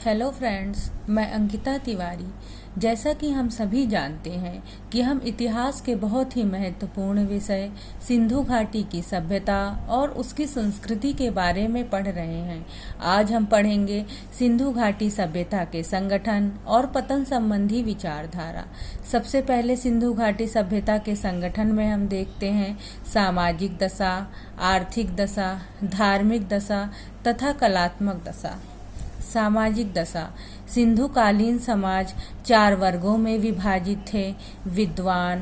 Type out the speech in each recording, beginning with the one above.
Hello friends, मैं अंकिता तिवारी। जैसा कि हम सभी जानते हैं कि हम इतिहास के बहुत ही महत्वपूर्ण विषय सिंधु घाटी की सभ्यता और उसकी संस्कृति के बारे में पढ़ रहे हैं। आज हम पढ़ेंगे सिंधु घाटी सभ्यता के संगठन और पतन संबंधी विचारधारा। सबसे पहले सिंधु घाटी सभ्यता के संगठन में हम देखते हैं सामाजिक दशा, आर्थिक दशा, धार्मिक दशा तथा कलात्मक दशा। सामाजिक दशा। सिंधु कालीन समाज 4 वर्गों में विभाजित थे: विद्वान,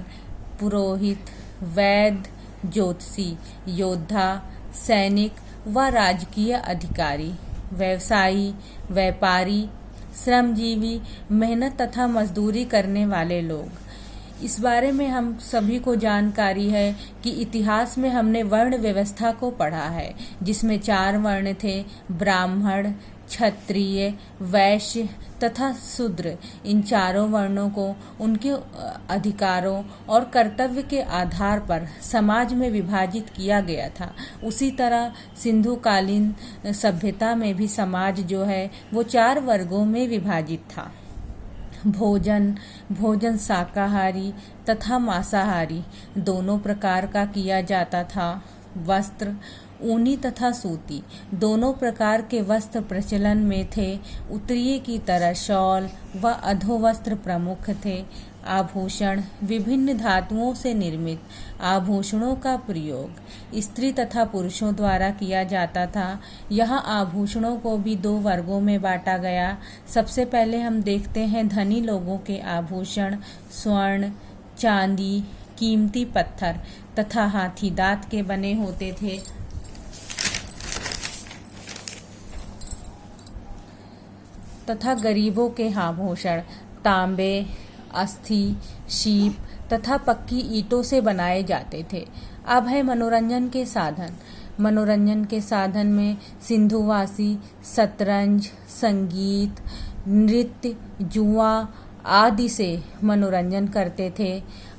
पुरोहित, वैद्य, ज्योतिषी, योद्धा, सैनिक व राजकीय अधिकारी, व्यवसायी, व्यापारी, श्रमजीवी, मेहनत तथा मजदूरी करने वाले लोग। इस बारे में हम सभी को जानकारी है कि इतिहास में हमने वर्ण व्यवस्था को पढ़ा है, जिसमें 4 वर्ण थे: ब्राह्मण, क्षत्रिय, वैश्य तथा शूद्र। इन चारों वर्णों को उनके अधिकारों और कर्तव्य के आधार पर समाज में विभाजित किया गया था। उसी तरह सिंधु कालीन सभ्यता में भी समाज जो है वो 4 वर्गों में विभाजित था। भोजन शाकाहारी तथा मांसाहारी दोनों प्रकार का किया जाता था। वस्त्र ऊनी तथा सूती दोनों प्रकार के वस्त्र प्रचलन में थे। उत्तरीय की तरह शॉल व अधोवस्त्र प्रमुख थे। आभूषण विभिन्न धातुओं से निर्मित आभूषणों का प्रयोग स्त्री तथा पुरुषों द्वारा किया जाता था। यहाँ आभूषणों को भी 2 वर्गों में बांटा गया। सबसे पहले हम देखते हैं धनी लोगों के आभूषण। स्वर्ण, चांदी, कीमती पत्थर तथा हाथी दांत के बने होते थे। तथा गरीबों के आभूषण तांबे, अस्थि, शीप तथा पक्की ईंटों से बनाए जाते थे। अब है मनोरंजन के साधन। मनोरंजन के साधन में सिंधुवासी शतरंज, संगीत, नृत्य, जुआ आदि से मनोरंजन करते थे।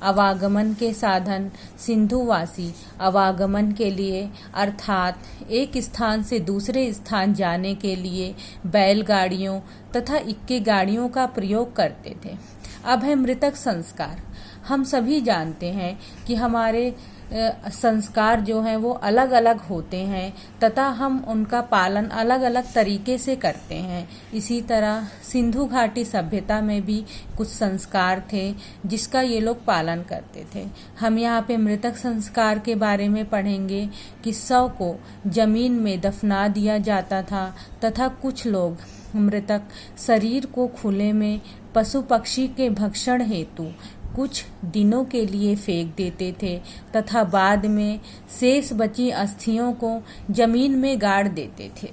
आवागमन के साधन सिंधुवासी आवागमन के लिए अर्थात एक स्थान से दूसरे स्थान जाने के लिए बैलगाड़ियों तथा इक्के गाड़ियों का प्रयोग करते थे। अब है मृतक संस्कार। हम सभी जानते हैं कि हमारे संस्कार जो हैं वो अलग अलग होते हैं तथा हम उनका पालन अलग अलग तरीके से करते हैं। इसी तरह सिंधु घाटी सभ्यता में भी कुछ संस्कार थे जिसका ये लोग पालन करते थे। हम यहाँ पे मृतक संस्कार के बारे में पढ़ेंगे कि शव को जमीन में दफना दिया जाता था तथा कुछ लोग मृतक शरीर को खुले में पशु पक्षी के भक्षण हेतु कुछ दिनों के लिए फेंक देते थे तथा बाद में शेष बची अस्थियों को जमीन में गाड़ देते थे।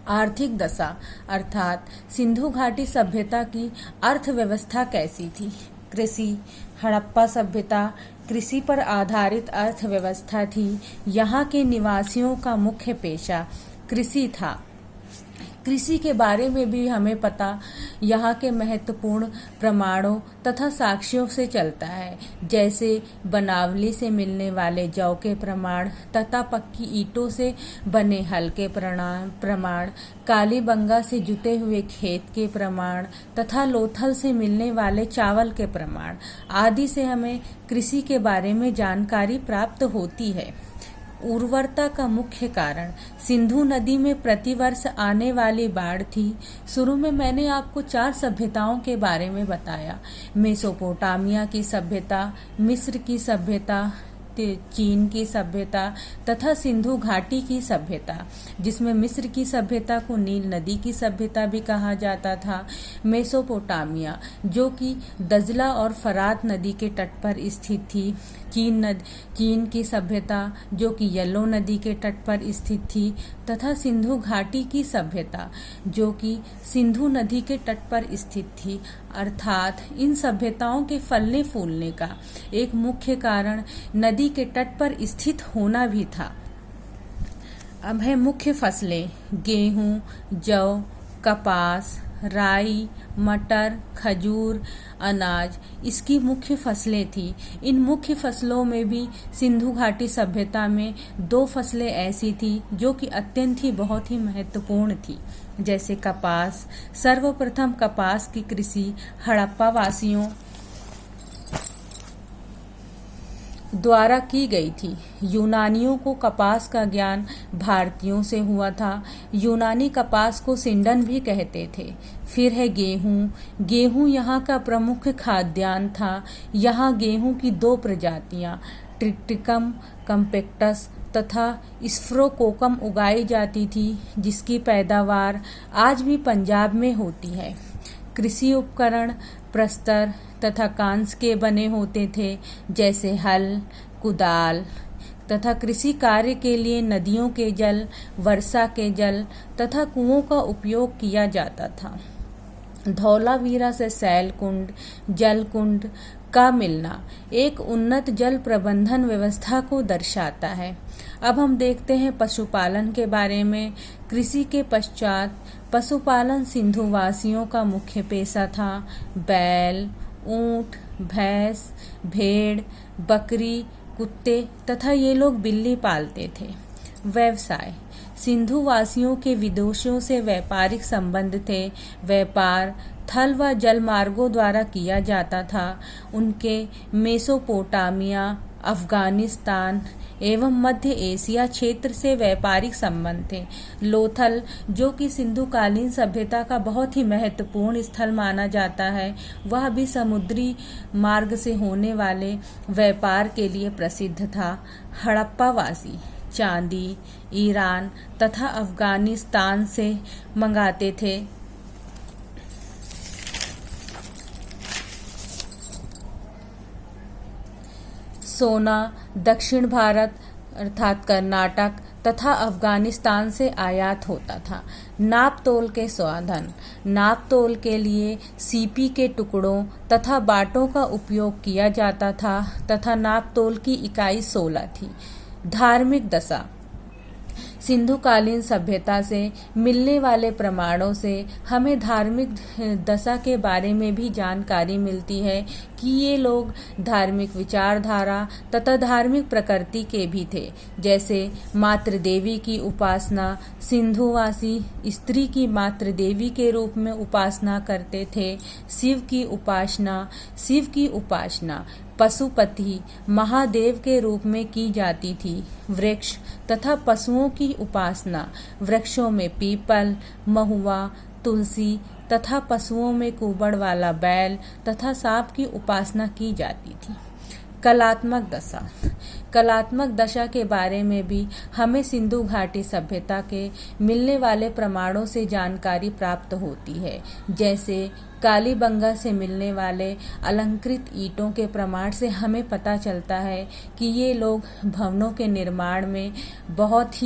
आर्थिक दशा अर्थात सिंधु घाटी सभ्यता की अर्थव्यवस्था कैसी थी। कृषि। हड़प्पा सभ्यता कृषि पर आधारित अर्थव्यवस्था थी। यहाँ के निवासियों का मुख्य पेशा कृषि था। कृषि के बारे में भी हमें पता यहाँ के महत्वपूर्ण प्रमाणों तथा साक्ष्यों से चलता है, जैसे बनावली से मिलने वाले जौ के प्रमाण तथा पक्की ईंटों से बने हल के प्रमाण, कालीबंगा से जुते हुए खेत के प्रमाण तथा लोथल से मिलने वाले चावल के प्रमाण आदि से हमें कृषि के बारे में जानकारी प्राप्त होती है। उर्वरता का मुख्य कारण सिंधु नदी में प्रतिवर्ष आने वाली बाढ़ थी। शुरू में मैंने आपको 4 सभ्यताओं के बारे में बताया: मेसोपोटामिया की सभ्यता, मिस्र की सभ्यता, चीन की सभ्यता तथा सिंधु घाटी की सभ्यता, जिसमें मिस्र की सभ्यता को नील नदी की सभ्यता भी कहा जाता था। मेसोपोटामिया जो कि दजला और फरात नदी के तट पर स्थित थी। चीन की सभ्यता जो कि येलो नदी के तट पर स्थित थी तथा सिंधु घाटी की सभ्यता जो कि सिंधु नदी के तट पर स्थित थी। अर्थात इन सभ्यताओं के फलने फूलने का एक मुख्य कारण नदी के तट पर स्थित होना भी था। अब है मुख्य फसलें: गेहूं, जौ, कपास, राई, मटर, खजूर, अनाज इसकी मुख्य फसलें थी। इन मुख्य फसलों में भी सिंधु घाटी सभ्यता में 2 फसलें ऐसी थी जो कि अत्यंत ही बहुत ही महत्वपूर्ण थी, जैसे कपास। सर्वप्रथम कपास की कृषि हड़प्पा वासियों द्वारा की गई थी। यूनानियों को कपास का ज्ञान भारतीयों से हुआ था। यूनानी कपास को सिंडन भी कहते थे। फिर है गेहूं। गेहूं यहाँ का प्रमुख खाद्यान्न था। यहाँ गेहूं की 2 प्रजातियां ट्रिटिकम कम्पेक्टस तथा स्फ्रोकोकम उगाई जाती थी, जिसकी पैदावार आज भी पंजाब में होती है। कृषि उपकरण प्रस्तर तथा कांस के बने होते थे, जैसे हल, कुदाल तथा कृषि कार्य के लिए नदियों के जल, वर्षा के जल तथा कुओं का उपयोग किया जाता था। धौलावीरा से सैल कुंड, जल कुंड का मिलना एक उन्नत जल प्रबंधन व्यवस्था को दर्शाता है। अब हम देखते हैं पशुपालन के बारे में। कृषि के पश्चात पशुपालन सिंधुवासियों का मुख्य पेशा था। बैल, ऊंट, भैंस, भेड़, बकरी, कुत्ते तथा ये लोग बिल्ली पालते थे। व्यवसाय सिंधु वासियों के विदेशों से व्यापारिक संबंध थे। व्यापार थल व जल मार्गों द्वारा किया जाता था। उनके मेसोपोटामिया, अफगानिस्तान एवं मध्य एशिया क्षेत्र से व्यापारिक संबंध थे। लोथल, जो कि सिंधुकालीन सभ्यता का बहुत ही महत्वपूर्ण स्थल माना जाता है, वह भी समुद्री मार्ग से होने वाले व्यापार के लिए प्रसिद्ध था। हड़प्पावासी चांदी ईरान तथा अफगानिस्तान से मंगाते थे। सोना दक्षिण भारत अर्थात कर्नाटक तथा अफगानिस्तान से आयात होता था। नाप तोल के साधन नाप तोल के लिए सीपी के टुकड़ों तथा बाटों का उपयोग किया जाता था तथा नाप तोल की इकाई 16 थी। धार्मिक दशा सिंधुकालीन सभ्यता से मिलने वाले प्रमाणों से हमें धार्मिक दशा के बारे में भी जानकारी मिलती है कि ये लोग धार्मिक विचारधारा तथा धार्मिक प्रकृति के भी थे। जैसे मातृ देवी की उपासना, सिंधुवासी स्त्री की मातृ देवी के रूप में उपासना करते थे। शिव की उपासना पशुपति महादेव के रूप में की जाती थी। वृक्ष तथा पशुओं की उपासना वृक्षों में पीपल, महुआ, तुलसी तथा पशुओं में कुबड़ वाला बैल तथा सांप की उपासना की जाती थी। कलात्मक दशा के बारे में भी हमें सिंधु घाटी सभ्यता के मिलने वाले प्रमाणों से जानकारी प्राप्त होती है। जैसे कालीबंगा से मिलने वाले अलंकृत ईंटों के प्रमाण से हमें पता चलता है कि ये लोग भवनों के निर्माण में बहुत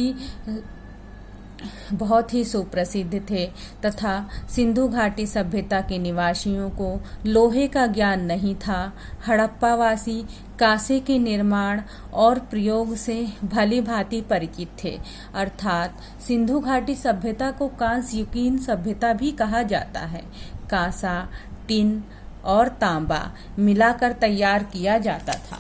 ही सुप्रसिद्ध थे तथा सिंधु घाटी सभ्यता के निवासियों को लोहे का ज्ञान नहीं था। हड़प्पावासी कांसे के निर्माण और प्रयोग से भली भांति परिचित थे। अर्थात सिंधु घाटी सभ्यता को कांस्युगीन सभ्यता भी कहा जाता है। कांसा, टिन और तांबा मिलाकर तैयार किया जाता था।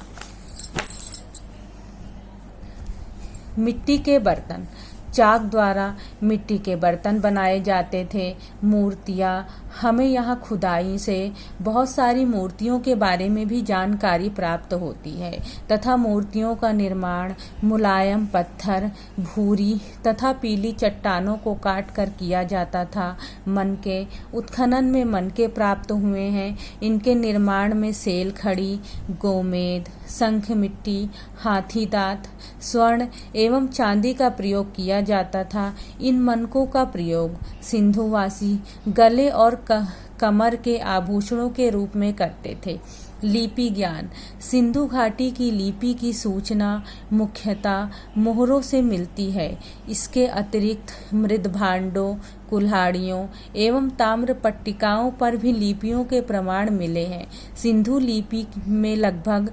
मिट्टी के बर्तन चाक द्वारा मिट्टी के बर्तन बनाए जाते थे। मूर्तियाँ हमें यहाँ खुदाई से बहुत सारी मूर्तियों के बारे में भी जानकारी प्राप्त होती है तथा मूर्तियों का निर्माण मुलायम पत्थर, भूरी तथा पीली चट्टानों को काट कर किया जाता था। मनके उत्खनन में मनके प्राप्त हुए हैं। इनके निर्माण में सेल खड़ी, गोमेद, शंख मिट्टी, हाथी दांत, स्वर्ण एवं चांदी का प्रयोग किया जाता था। इन मनकों का प्रयोग सिंधुवासी गले और कमर के आभूषणों के रूप में करते थे। लिपि ज्ञान सिंधु घाटी की लिपि की सूचना मुख्यतः मोहरों से मिलती है। इसके अतिरिक्त मृद भांडों, कुल्हाड़ियों एवं ताम्र पट्टिकाओं पर भी लिपियों के प्रमाण मिले हैं। सिंधु लिपि में लगभग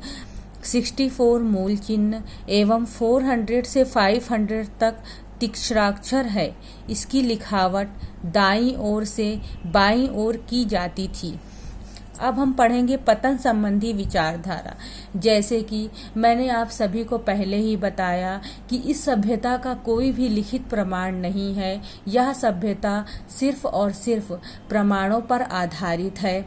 64 मूल चिन्ह एवं 400 से 500 तक तीक्षराक्षर है। इसकी लिखावट दाईं ओर से बाईं ओर की जाती थी। अब हम पढ़ेंगे पतन संबंधी विचारधारा। जैसे कि मैंने आप सभी को पहले ही बताया कि इस सभ्यता का कोई भी लिखित प्रमाण नहीं है। यह सभ्यता सिर्फ और सिर्फ प्रमाणों पर आधारित है।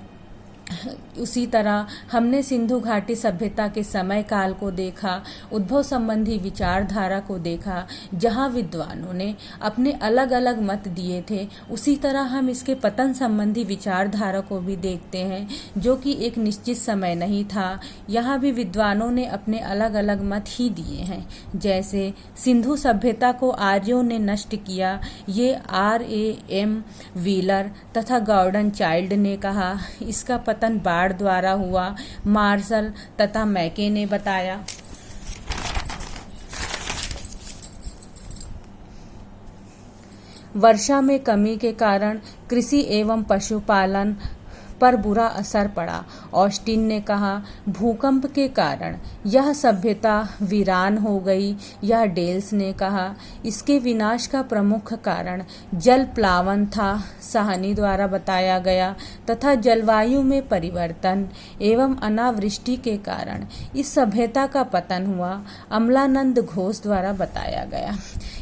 उसी तरह हमने सिंधु घाटी सभ्यता के समय काल को देखा, उद्भव संबंधी विचारधारा को देखा, जहां विद्वानों ने अपने अलग अलग मत दिए थे। उसी तरह हम इसके पतन संबंधी विचारधारा को भी देखते हैं, जो कि एक निश्चित समय नहीं था। यहाँ भी विद्वानों ने अपने अलग अलग मत ही दिए हैं। जैसे सिंधु सभ्यता को आर्यों ने नष्ट किया, ये R.A.M. व्हीलर तथा गॉर्डन चाइल्ड ने कहा। इसका पतन बाढ़ द्वारा हुआ, मार्शल तथा मैके ने बताया। वर्षा में कमी के कारण कृषि एवं पशुपालन पर बुरा असर पड़ा। ऑस्टिन ने कहा, भूकंप के कारण यह सभ्यता वीरान हो गई। यह डेल्स ने कहा, इसके विनाश का प्रमुख कारण जल प्लावन था, साहनी द्वारा बताया गया, तथा जलवायु में परिवर्तन एवं अनावृष्टि के कारण इस सभ्यता का पतन हुआ, अमलानंद घोष द्वारा बताया गया।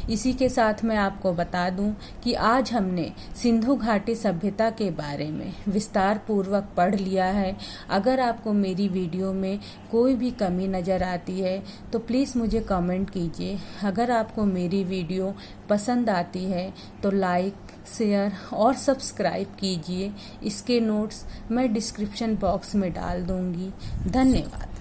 इसी के साथ मैं आपको बता दूं कि आज हमने सिंधु घाटी सभ्यता के बारे में विस्तार पूर्वक पढ़ लिया है। अगर आपको मेरी वीडियो में कोई भी कमी नज़र आती है तो प्लीज़ मुझे कमेंट कीजिए। अगर आपको मेरी वीडियो पसंद आती है तो लाइक, शेयर और सब्सक्राइब कीजिए। इसके नोट्स मैं डिस्क्रिप्शन बॉक्स में डाल दूंगी। धन्यवाद।